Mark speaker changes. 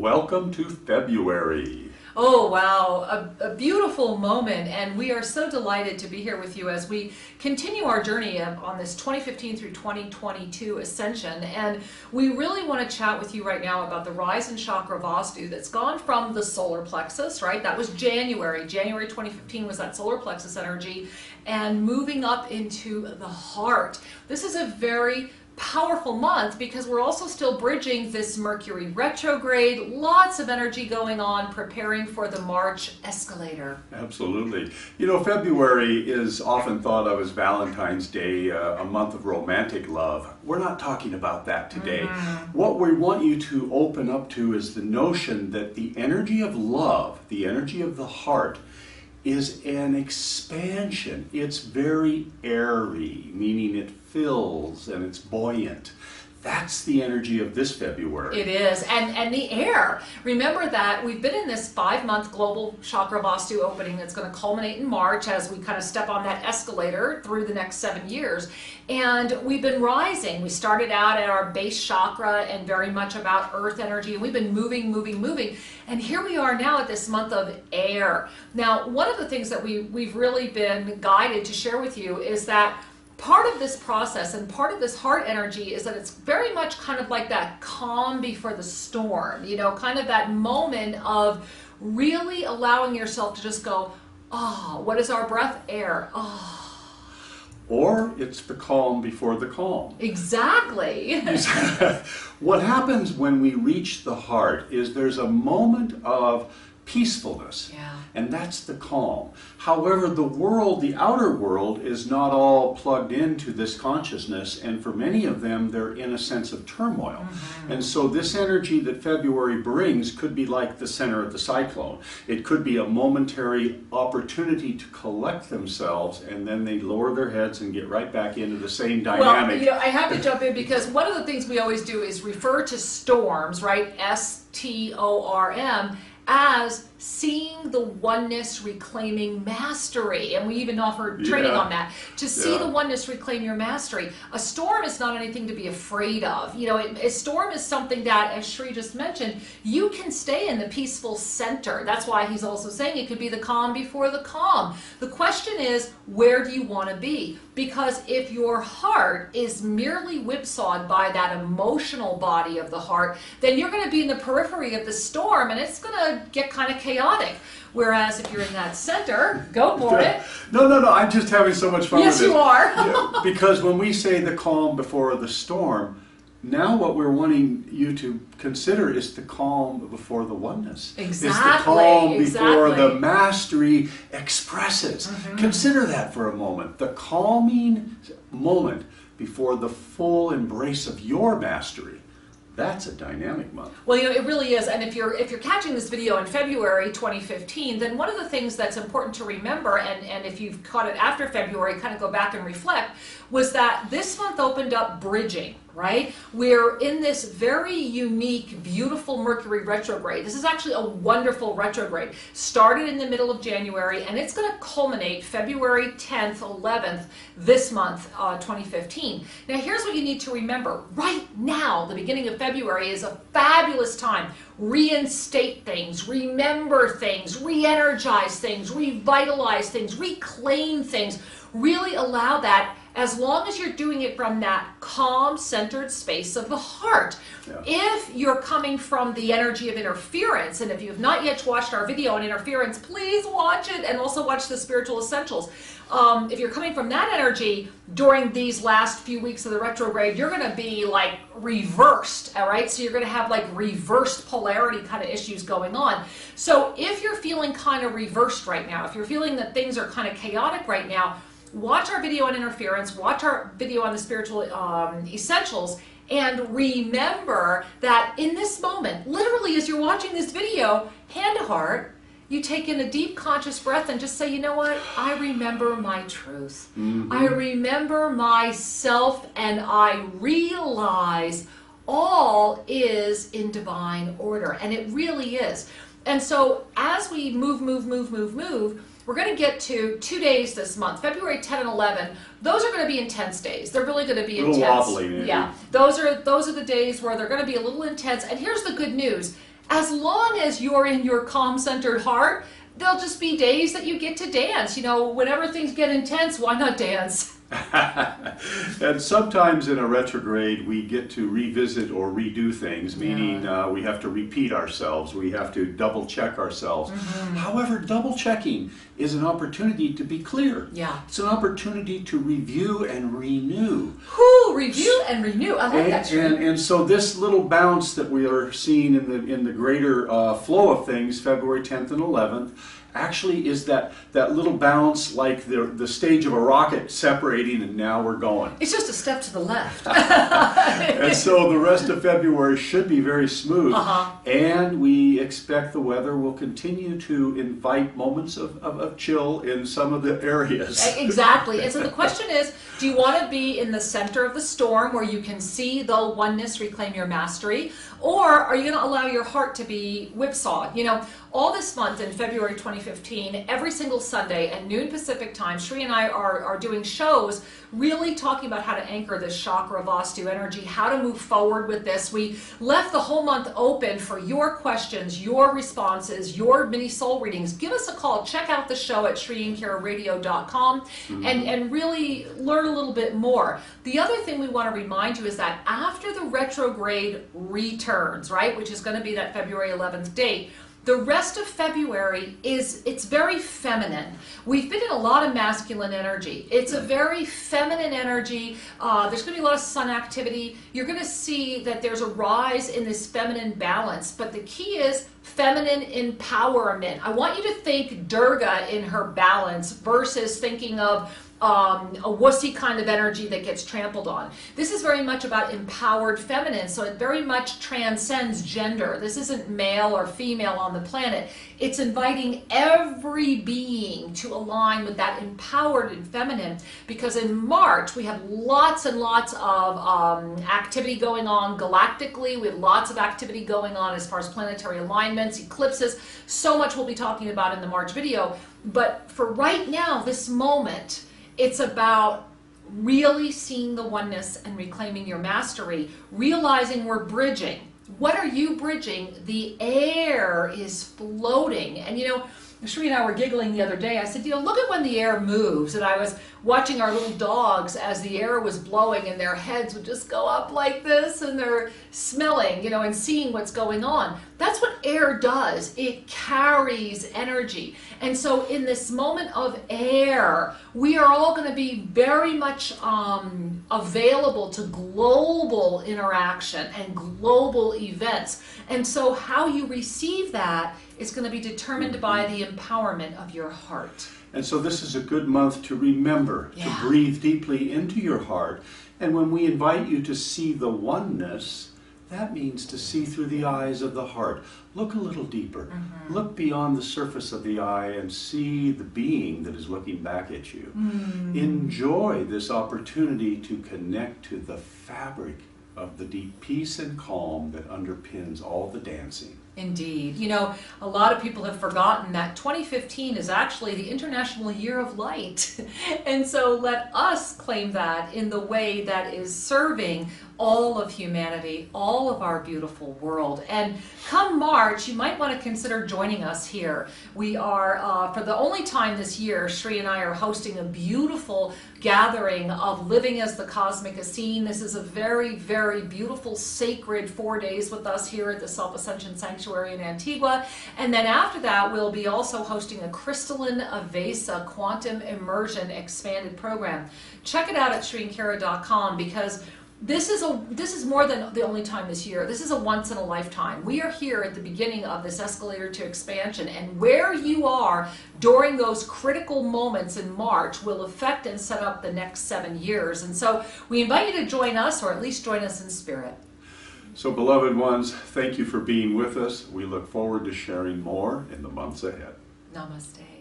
Speaker 1: welcome to February.
Speaker 2: Oh, wow. A beautiful moment, and we are so delighted to be here with you as we continue our journey on this 2015 through 2022 Ascension. And we really want to chat with you right now about the rise in chakra vastu that's gone from the solar plexus, right? That was January. January 2015 was that solar plexus energy, and moving up into the heart. This is a very powerful month because we're also still bridging this Mercury retrograde, lots of energy going on, preparing for the March escalator.
Speaker 1: Absolutely. You know, February is often thought of as Valentine's Day, a month of romantic love. We're not talking about that today. What we want you to open up to is the notion that the energy of love, the energy of the heart, is an expansion. It's very airy, meaning it fills and it's buoyant. That's the energy of this February.
Speaker 2: It is, and the air. Remember that we've been in this 5-month global chakra vastu opening that's going to culminate in March as we kind of step on that escalator through the next 7 years. And we've been rising. We started out at our base chakra and very much about earth energy. And we've been moving. And here we are now at this month of air. Now, one of the things that we've really been guided to share with you is that part of this process and part of this heart energy is that it's very much kind of like that calm before the storm, you know, kind of that moment of really allowing yourself to just go, oh, what is our breath? Air. Oh.
Speaker 1: Or it's the calm before the calm.
Speaker 2: Exactly.
Speaker 1: What happens when we reach the heart is there's a moment of peacefulness, and that's the calm. However, the world, the outer world, is not all plugged into this consciousness, and for many of them, they're in a sense of turmoil. And so this energy that February brings could be like the center of the cyclone. It could be a momentary opportunity to collect themselves, and then they lower their heads and get right back into the same dynamic.
Speaker 2: Well, you know, I have to jump in because one of the things we always do is refer to storms, right? S-T-O-R-M, as seeing the oneness reclaiming mastery. And we even offer training on that. To see the oneness reclaim your mastery. A storm is not anything to be afraid of. You know, a storm is something that, as Shri just mentioned, you can stay in the peaceful center. That's why he's also saying it could be the calm before the calm. The question is, where do you want to be? Because if your heart is merely whipsawed by that emotional body of the heart, then you're going to be in the periphery of the storm, and it's going to get kind of chaotic. Whereas if you're in that center, go for it.
Speaker 1: No, I'm just having so much fun with this.
Speaker 2: Yes, you are.
Speaker 1: Because when we say the calm before the storm, now what we're wanting you to consider is the calm before the oneness.
Speaker 2: Exactly.
Speaker 1: It's the calm before the mastery expresses. Consider that for a moment. The calming moment before the full embrace of your mastery. That's a dynamic month.
Speaker 2: Well, you know, it really is. And if you're catching this video in February 2015, then one of the things that's important to remember, and if you've caught it after February, kind of go back and reflect, was that this month opened up bridging, right? We're in this very unique, beautiful Mercury retrograde. This is actually a wonderful retrograde. Started in the middle of January, and it's going to culminate February 10th, 11th, this month, 2015. Now, here's what you need to remember. Right now, the beginning of February is a fabulous time. Reinstate things, remember things, re-energize things, revitalize things, reclaim things. Really allow that, as long as you're doing it from that calm, centered space of the heart. If you're coming from the energy of interference, and if you have not yet watched our video on interference, please watch it, and also watch the Spiritual Essentials. If you're coming from that energy during these last few weeks of the retrograde, you're going to be like reversed, all right? So you're going to have like reversed polarity kind of issues going on. So if you're feeling kind of reversed right now, if you're feeling that things are kind of chaotic right now, watch our video on interference, watch our video on the Spiritual Essentials, and remember that in this moment, literally as you're watching this video, hand to heart, you take in a deep conscious breath and just say, you know what? I remember my truth. I remember myself, and I realize all is in divine order. And it really is. And so as we move, we're going to get to 2 days this month, February 10 and 11. Those are going to be intense days. They're really going to be intense.
Speaker 1: A little wobbly, maybe.
Speaker 2: Yeah, those are the days where they're going to be a little intense. And here's the good news. As long as you're in your calm-centered heart, there'll just be days that you get to dance. You know, whenever things get intense, why not dance?
Speaker 1: And sometimes in a retrograde we get to revisit or redo things, meaning we have to repeat ourselves, we have to double check ourselves. However, double checking is an opportunity to be clear. It's an opportunity to review and renew.
Speaker 2: Review and renew. I like that.
Speaker 1: And so this little bounce that we are seeing in the greater flow of things, February 10th and 11th, actually is that little bounce, like the stage of a rocket separating, and now we're going.
Speaker 2: It's just a step to the left.
Speaker 1: And so the rest of February should be very smooth. And we expect the weather will continue to invite moments of chill in some of the areas.
Speaker 2: Exactly. And so the question is, do you want to be in the center of the storm where you can see the oneness, reclaim your mastery? Or are you going to allow your heart to be whipsawed? You know, all this month in February 2015, every single Sunday at noon Pacific time, Shri and I are doing shows really talking about how to anchor this chakra vastu energy, how to move forward with this. We left the whole month open for your questions, your responses, your mini soul readings. Give us a call. Check out the show at shriandkiraradio.com and really learn a little bit more. The other thing we want to remind you is that after the retrograde returns, right, which is going to be that February 11th date, the rest of February it's very feminine. We've been in a lot of masculine energy. It's a very feminine energy. There's going to be a lot of sun activity. You're going to see that there's a rise in this feminine balance. But the key is feminine empowerment. I want you to think Durga in her balance versus thinking of a wussy kind of energy that gets trampled on. This is very much about empowered feminine, so it very much transcends gender. This isn't male or female on the planet. It's inviting every being to align with that empowered and feminine, because in March we have lots and lots of activity going on galactically. We have lots of activity going on as far as planetary alignments, eclipses. So much we'll be talking about in the March video. But for right now, this moment, it's about really seeing the oneness and reclaiming your mastery, realizing we're bridging. What are you bridging? The air is floating. And you know, Shri and I were giggling the other day. I said, you know, look at when the air moves. And I was watching our little dogs as the air was blowing and their heads would just go up like this and they're smelling, you know, and seeing what's going on. That's what air does. It carries energy. And so in this moment of air, we are all going to be very much available to global interaction and global events. And so how you receive that is going to be determined by the empowerment of your heart.
Speaker 1: And so this is a good month to remember to breathe deeply into your heart. And when we invite you to see the oneness, that means to see through the eyes of the heart. Look a little deeper. Look beyond the surface of the eye and see the being that is looking back at you. Enjoy this opportunity to connect to the fabric of the deep peace and calm that underpins all the dancing.
Speaker 2: Indeed. You know, a lot of people have forgotten that 2015 is actually the International Year of Light. And so let us claim that in the way that is serving all of humanity, all of our beautiful world. And come March, you might want to consider joining us here. We are, for the only time this year, Shri and I are hosting a beautiful gathering of Living as the Cosmic Essene. This is a very, very beautiful, sacred 4 days with us here at the Self-Ascension Sanctuary in Antigua. And then after that, we'll be also hosting a Crystalline Avesa Quantum Immersion Expanded Program. Check it out at shriandkira.com, because this is more than the only time this year. This is a once in a lifetime. We are here at the beginning of this escalator to expansion, and where you are during those critical moments in March will affect and set up the next 7 years. And so we invite you to join us, or at least join us in spirit.
Speaker 1: So beloved ones, thank you for being with us. We look forward to sharing more in the months ahead.
Speaker 2: Namaste.